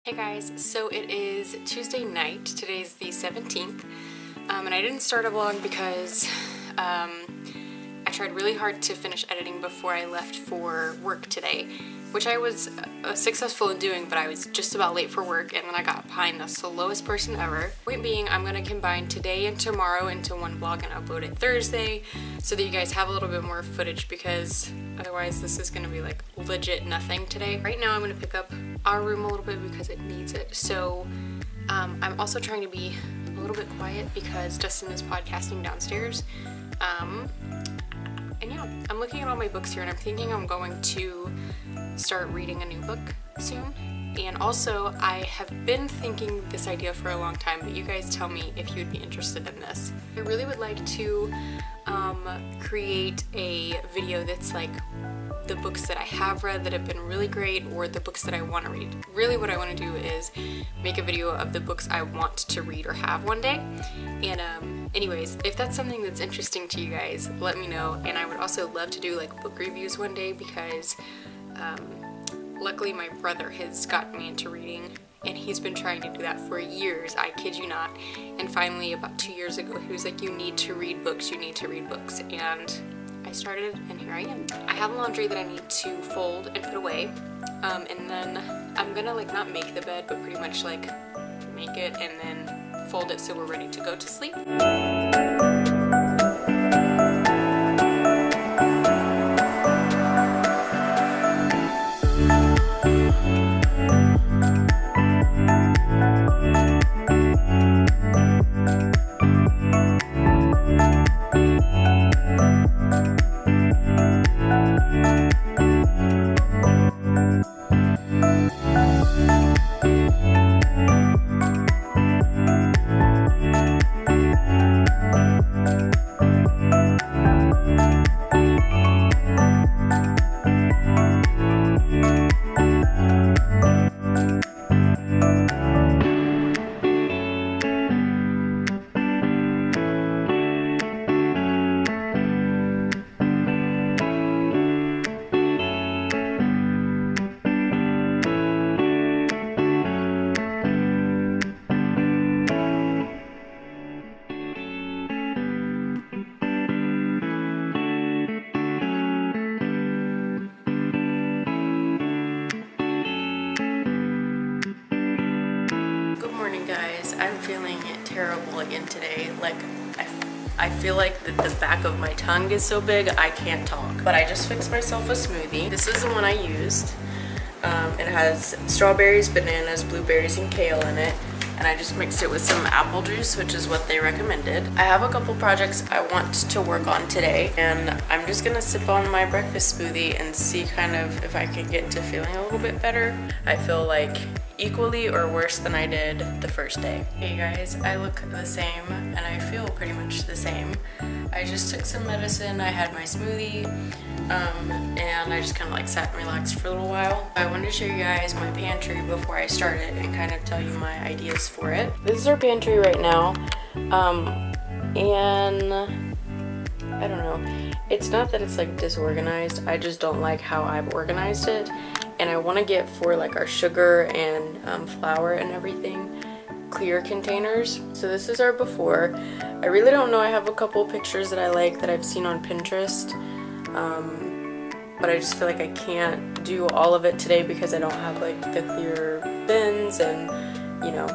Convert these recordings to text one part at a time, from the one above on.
Hey guys, so it is Tuesday night. Today's the 17th, and I didn't start a vlog because I tried really hard to finish editing before I left for work today, which I was successful in doing, but I was just about late for work and then I got behind the slowest person ever. Point being, I'm gonna combine today and tomorrow into one vlog and upload it Thursday so that you guys have a little bit more footage, because otherwise this is gonna be like legit nothing today. Right now I'm gonna pick up our room a little bit because it needs it. So I'm also trying to be a little bit quiet because Dustin is podcasting downstairs. And yeah, I'm looking at all my books here and I'm thinking I'm going to start reading a new book soon. And also, I have been thinking this idea for a long time, but you guys tell me if you'd be interested in this. I really would like to create a video that's like the books that I have read that have been really great, or the books that I want to read. Really what I want to do is make a video of the books I want to read or have one day. And anyways, if that's something that's interesting to you guys, let me know. And I would also love to do like book reviews one day because luckily my brother has gotten me into reading and he's been trying to do that for years, I kid you not. And finally about 2 years ago he was like, you need to read books, you need to read books. And I started and here I am. I have laundry that I need to fold and put away, and then I'm gonna like not make the bed but pretty much like make it and then fold it so we're ready to go to sleep. Guys, I'm feeling terrible again today. Like I feel like the back of my tongue is so big I can't talk. But I just fixed myself a smoothie. This is the one I used. It has strawberries, bananas, blueberries, and kale in it. And I just mixed it with some apple juice, which is what they recommended. I have a couple projects I want to work on today, and I'm just gonna sip on my breakfast smoothie and see kind of if I can get to feeling a little bit better. I feel like equally or worse than I did the first day. Hey guys, I look the same and I feel pretty much the same. I just took some medicine, I had my smoothie, and I just kind of like sat and relaxed for a little while. I wanted to show you guys my pantry before I started and kind of tell you my ideas for it. This is our pantry right now, and I don't know, it's not that it's like disorganized, I just don't like how I've organized it. And I want to get for like our sugar and flour and everything clear containers. So this is our before. I really don't know, I have a couple pictures that I like that I've seen on Pinterest, but I just feel like I can't do all of it today because I don't have like the clear bins and you know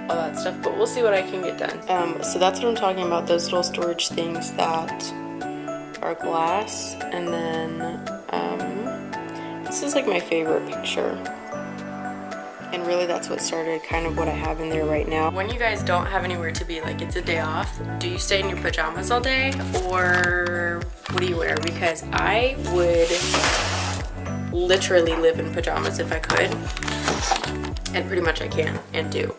all that stuff, but we'll see what I can get done. So that's what I'm talking about, those little storage things that are glass. And then this is like my favorite picture, and really that's what started kind of what I have in there right now. When you guys don't have anywhere to be, like it's a day off, do you stay in your pajamas all day or what do you wear? Because I would literally live in pajamas if I could, and pretty much I can and do.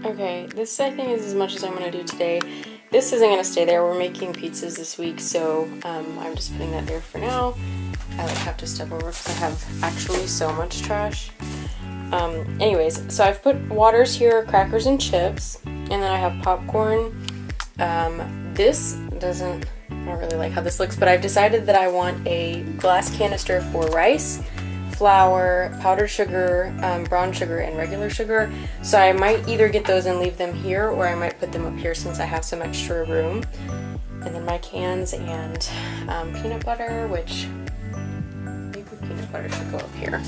Okay, this I think is as much as I'm going to do today. This isn't going to stay there. We're making pizzas this week, so I'm just putting that there for now. I like have to step over because I have actually so much trash. Anyways, so I've put waters here, crackers and chips, and then I have popcorn. This doesn't, I don't really like how this looks, but I've decided that I want a glass canister for rice, flour, powdered sugar, brown sugar, and regular sugar. So I might either get those and leave them here, or I might put them up here since I have some extra room. And then my cans and peanut butter, which maybe peanut butter should go up here.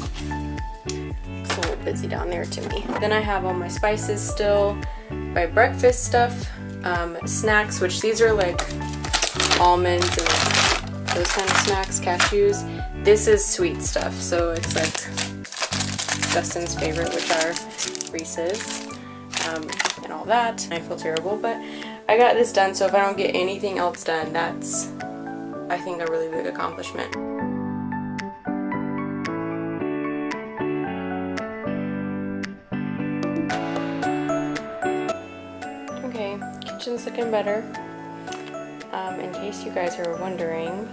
It's a little busy down there to me. Then I have all my spices still, my breakfast stuff, snacks, which these are like almonds and those kind of snacks, cashews. This is sweet stuff, so it's like Dustin's favorite, which are Reese's, and all that. I feel terrible, but I got this done, so if I don't get anything else done, that's, I think, a really big accomplishment. Okay, kitchen's looking better. In case you guys are wondering,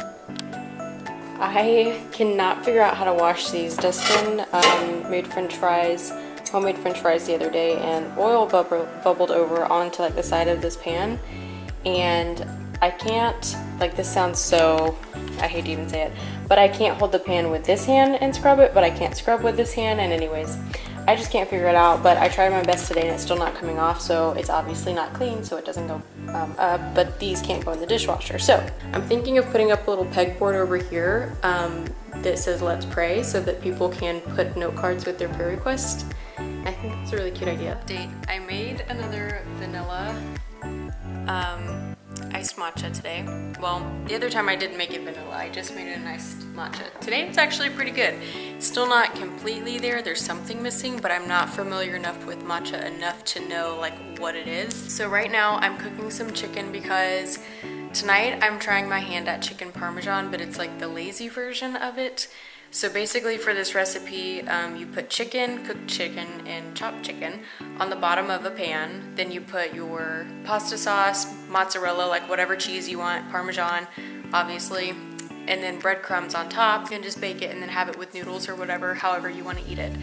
I cannot figure out how to wash these. Dustin made homemade french fries the other day, and oil bubbled over onto like the side of this pan, and I can't, like, this sounds so, I hate to even say it, but I can't hold the pan with this hand and scrub it, but I can't scrub with this hand, and anyways, I just can't figure it out. But I tried my best today and it's still not coming off, so it's obviously not clean, so it doesn't go up, but these can't go in the dishwasher. So I'm thinking of putting up a little pegboard over here that says let's pray, so that people can put note cards with their prayer requests. I think that's a really cute idea. Update, I made another vanilla iced matcha today. Well, the other time I didn't make it vanilla, I just made it an iced matcha. Today it's actually pretty good. It's still not completely there, there's something missing, but I'm not familiar enough with matcha enough to know like what it is. So right now I'm cooking some chicken because tonight I'm trying my hand at chicken parmesan, but it's like the lazy version of it. So basically for this recipe, you put chicken, cooked chicken, and chopped chicken on the bottom of a pan. Then you put your pasta sauce, mozzarella, like whatever cheese you want, Parmesan, obviously, and then breadcrumbs on top. You can just bake it and then have it with noodles or whatever, however you want to eat it.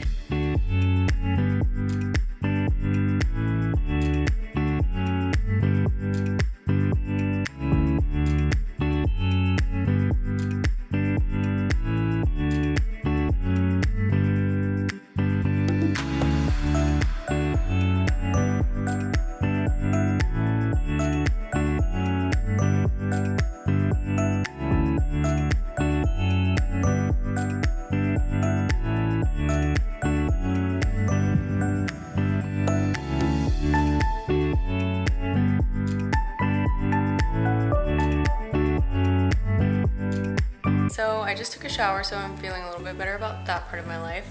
So I just took a shower, so I'm feeling a little bit better about that part of my life.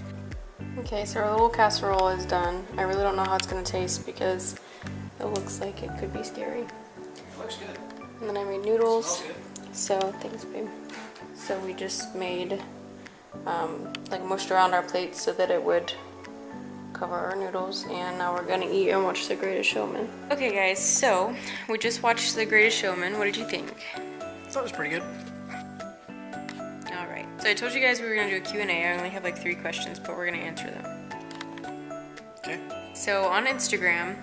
Okay, so our little casserole is done. I really don't know how it's gonna taste because it looks like it could be scary. It looks good. And then I made noodles. It So thanks, babe. So we just made like mushed around our plates so that it would cover our noodles, and now we're gonna eat and watch The Greatest Showman. Okay guys, so we just watched The Greatest Showman. What did you think? I thought it was pretty good. Alright, so I told you guys we were gonna do a Q&A. I only have like 3 questions, but we're gonna answer them. Okay. So on Instagram,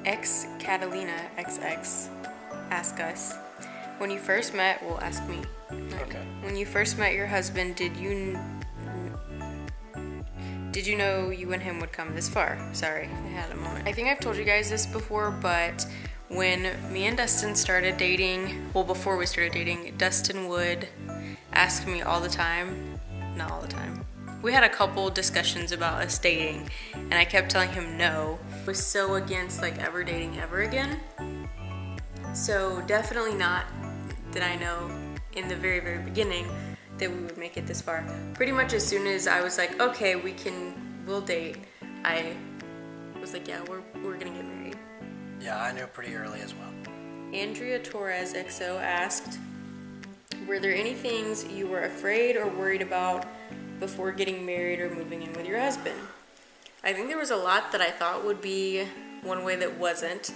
XCatalinaXX asked us, when you first met, well, ask me. Okay. When you first met your husband, did you know you and him would come this far? Sorry, I had a moment. I think I've told you guys this before, but when me and Dustin started dating, well, before we started dating, Dustin would ask me all the time, not all the time. We had a couple discussions about us dating, and I kept telling him no. I was so against like ever dating ever again. So definitely not did I know in the very, very beginning that we would make it this far. Pretty much as soon as I was like, okay, we'll date, I was like, yeah, we're gonna get married. Yeah, I knew pretty early as well. Andrea Torres XO asked, were there any things you were afraid or worried about before getting married or moving in with your husband? I think there was a lot that I thought would be one way that wasn't.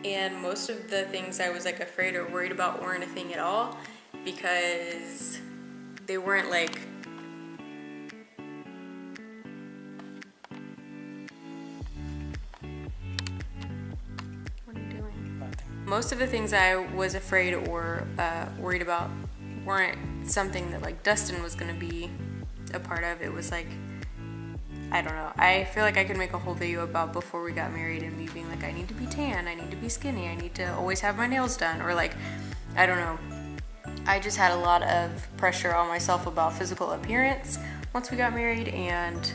And most of the things I was like afraid or worried about weren't a thing at all, because they weren't like most of the things I was afraid or worried about weren't something that like Dustin was gonna be a part of. It was like, I don't know. I feel like I could make a whole video about before we got married and me being like, I need to be tan, I need to be skinny, I need to always have my nails done, or like, I don't know. I just had a lot of pressure on myself about physical appearance once we got married, and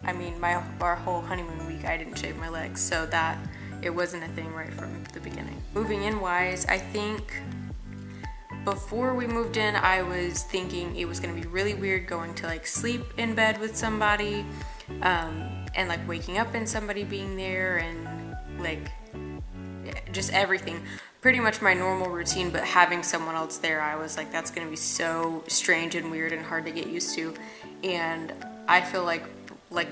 I mean, our whole honeymoon week, I didn't shave my legs, so that it wasn't a thing right from the beginning. Moving in wise, I think before we moved in, I was thinking it was gonna be really weird going to like sleep in bed with somebody, and like waking up and somebody being there, and like just everything. Pretty much my normal routine, but having someone else there, I was like, that's gonna be so strange and weird and hard to get used to. And I feel like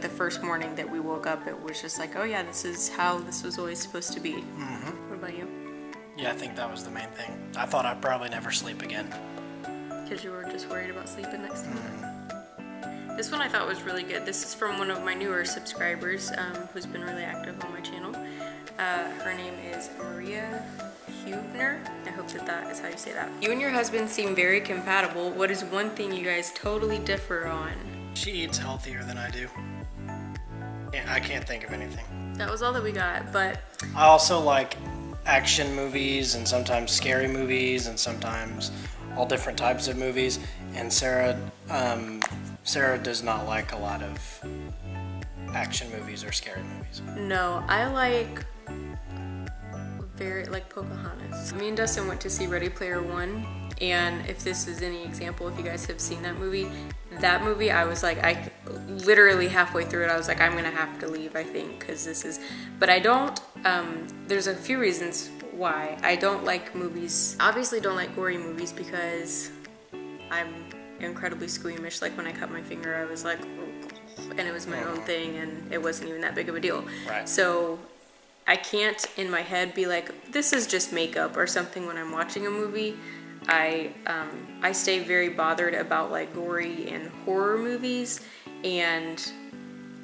the first morning that we woke up, it was just like, oh yeah, this is how this was always supposed to be. What about you? Yeah, I think that was the main thing. I thought I'd probably never sleep again. Because you were just worried about sleeping next to me. This one I thought was really good. This is from one of my newer subscribers, who's been really active on my channel. Her name is Maria Hubner. I hope that is how you say that. You and your husband seem very compatible. What is one thing you guys totally differ on? She eats healthier than I do. Yeah, I can't think of anything. That was all that we got, but I also like action movies and sometimes scary movies and sometimes all different types of movies. And Sarah does not like a lot of action movies or scary movies. no, I like Pocahontas. Me and Dustin went to see Ready Player One, and if this is any example, if you guys have seen that movie, I was like, I literally halfway through it, I was like, I'm gonna have to leave, I think, because this is, but I don't, there's a few reasons why. I don't like movies, obviously don't like gory movies because I'm incredibly squeamish. Like when I cut my finger, I was like, and it was my own thing, and it wasn't even that big of a deal. Right. So I can't in my head be like, this is just makeup or something when I'm watching a movie. I stay very bothered about like gory and horror movies, and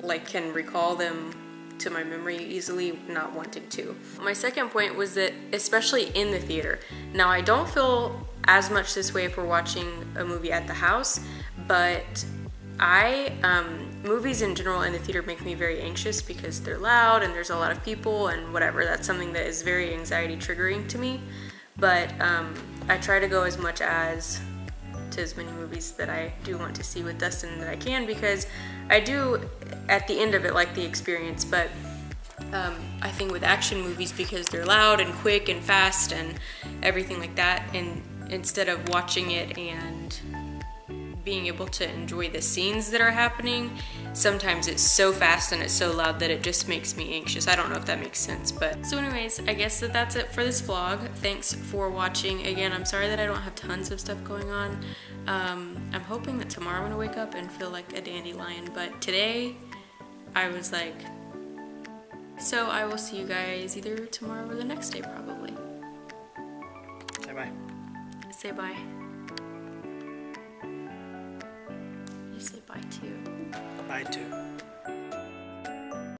like can recall them to my memory easily, not wanting to. My second point was that, especially in the theater, now I don't feel as much this way if we're watching a movie at the house, but movies in general in the theater make me very anxious because they're loud and there's a lot of people and whatever. That's something that is very anxiety triggering to me. But I try to go as much as to as many movies that I do want to see with Dustin that I can, because I do at the end of it like the experience. But I think with action movies, because they're loud and quick and fast and everything like that, and instead of watching it and being able to enjoy the scenes that are happening, sometimes it's so fast and it's so loud that it just makes me anxious. I don't know if that makes sense, but so anyways, I guess that's it for this vlog. Thanks for watching. Again, I'm sorry that I don't have tons of stuff going on. I'm hoping that tomorrow I'm gonna wake up and feel like a dandelion, but today I was like, so I will see you guys either tomorrow or the next day probably. Say bye. Say bye. You say bye too. Bye too.